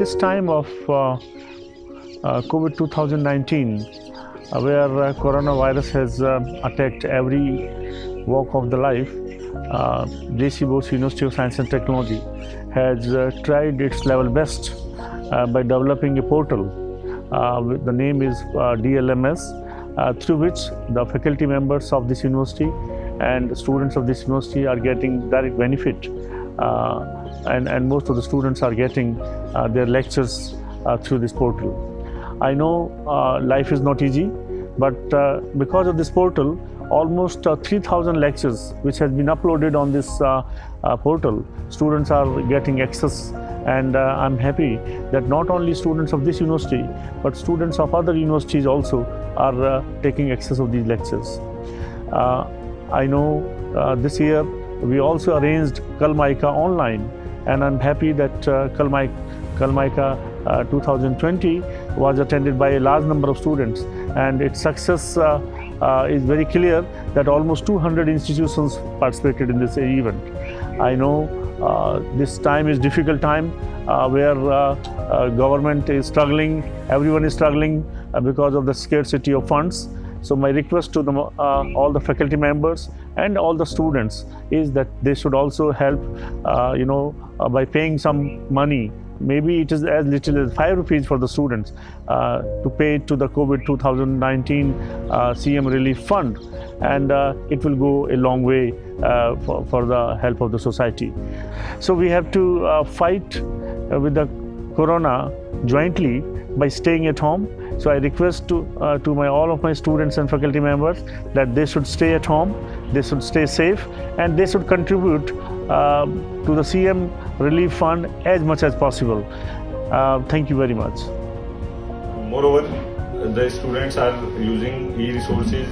this time of COVID 2019, where coronavirus has attacked every walk of the life, JC Bose University of Science and Technology has tried its level best by developing a portal. The name is DLMS, through which the faculty members of this university and students of this university are getting direct benefit, and most of the students are getting their lectures through this portal. I know life is not easy, but because of this portal, almost 3,000 lectures which has been uploaded on this portal, students are getting access, and I'm happy that not only students of this university but students of other universities also are taking access of these lectures. I know this year we also arranged Kalmaika online, and I'm happy that Kalmaika 2020 was attended by a large number of students, and its success is very clear that almost 200 institutions participated in this event. I know this time is difficult time where government is struggling, everyone is struggling because of the scarcity of funds. So my request to them, all the faculty members and all the students is that they should also help, by paying some money. Maybe it is as little as 5 rupees for the students to pay to the COVID 2019 CM Relief Fund, and it will go a long way for the help of the society. So we have to fight with the corona jointly by staying at home. So I request to all of my students and faculty members that they should stay at home, they should stay safe, and they should contribute to the CM Relief Fund as much as possible. Thank you very much. Moreover, the students are using e-resources,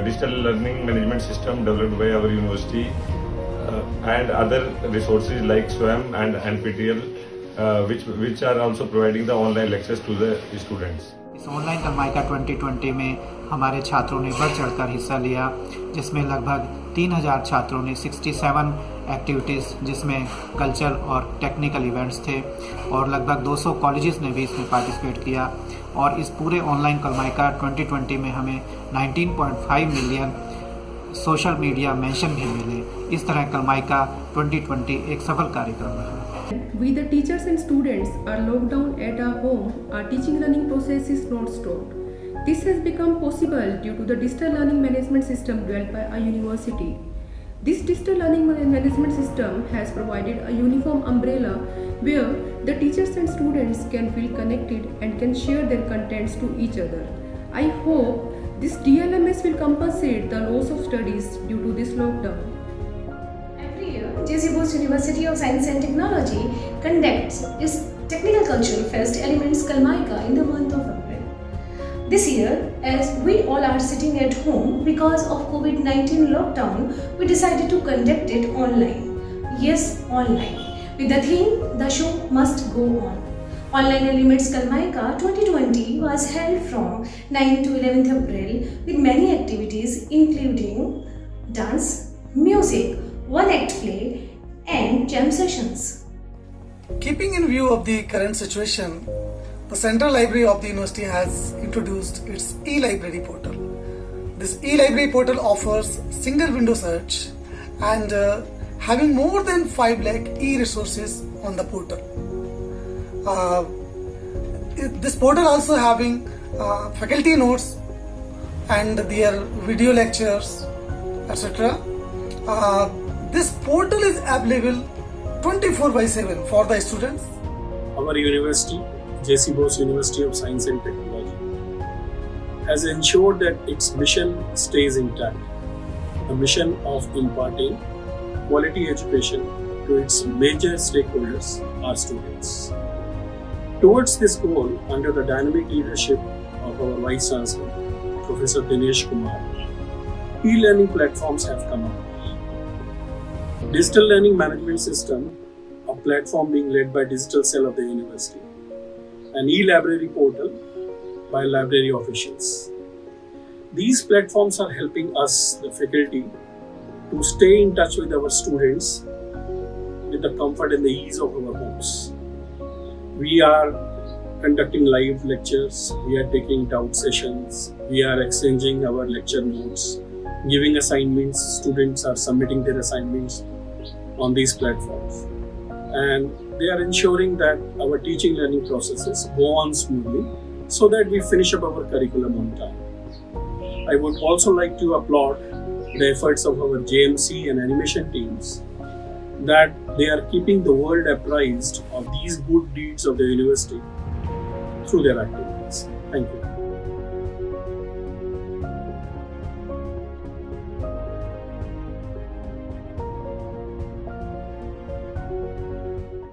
digital learning management system developed by our university, and other resources like SWAYAM and NPTEL, which are also providing the online lectures to the students. इस online कलमाइका 2020 में हमारे छात्रों ने बढ़ चढ़कर हिस्सा लिया, जिसमें लगभग 3000 छात्रों ने 67 एक्टिविटीज़ जिसमें कल्चर और टेक्निकल इवेंट्स थे, और लगभग 200 कॉलेजेस ने भी इसमें पार्टिसिपेट किया। और इस पूरे ऑनलाइन कलमाइका 2020 में हमें 19.5 मिलियन सोशल मीडिया मेंशन भी मिले। इस तरह कलमाइका 2020 एक सफल कार्यक्रम रहा। We the teachers and students are locked down at our home. Our teaching learning process is not stopped. This has become possible due to the digital learning management system developed by our university. This digital learning management system has provided a uniform umbrella where the teachers and students can feel connected and can share their contents to each other. I hope this DLMS will compensate the loss of studies due to this lockdown. JC Bose University of Science and Technology conducts its Technical Cultural Fest Elements Kalmaika in the month of April. This year, as we all are sitting at home because of COVID-19 lockdown, we decided to conduct it online. Yes, online. With the theme, the show must go on. Online Elements Kalmaika 2020 was held from 9th to 11th April with many activities including dance, music, one-act play and jam sessions. Keeping in view of the current situation, the Central Library of the University has introduced its e-library portal. This e-library portal offers single window search and having more than 5 lakh e-resources on the portal. This portal also having faculty notes and their video lectures, etc. This portal is available 24/7 for the students. Our university, JC Bose University of Science and Technology, has ensured that its mission stays intact, the mission of imparting quality education to its major stakeholders, our students. Towards this goal, under the dynamic leadership of our Vice Chancellor, Professor Dinesh Kumar, e-learning platforms have come up. Digital Learning Management System, a platform being led by Digital Cell of the University, an e-library portal by library officials. These platforms are helping us, the faculty, to stay in touch with our students with the comfort and the ease of our homes. We are conducting live lectures, we are taking doubt sessions, we are exchanging our lecture notes, giving assignments. Students are submitting their assignments on these platforms, and they are ensuring that our teaching learning processes go on smoothly so that we finish up our curriculum on time. I would also like to applaud the efforts of our JMC and animation teams, that they are keeping the world apprised of these good deeds of the university through their activities. Thank you.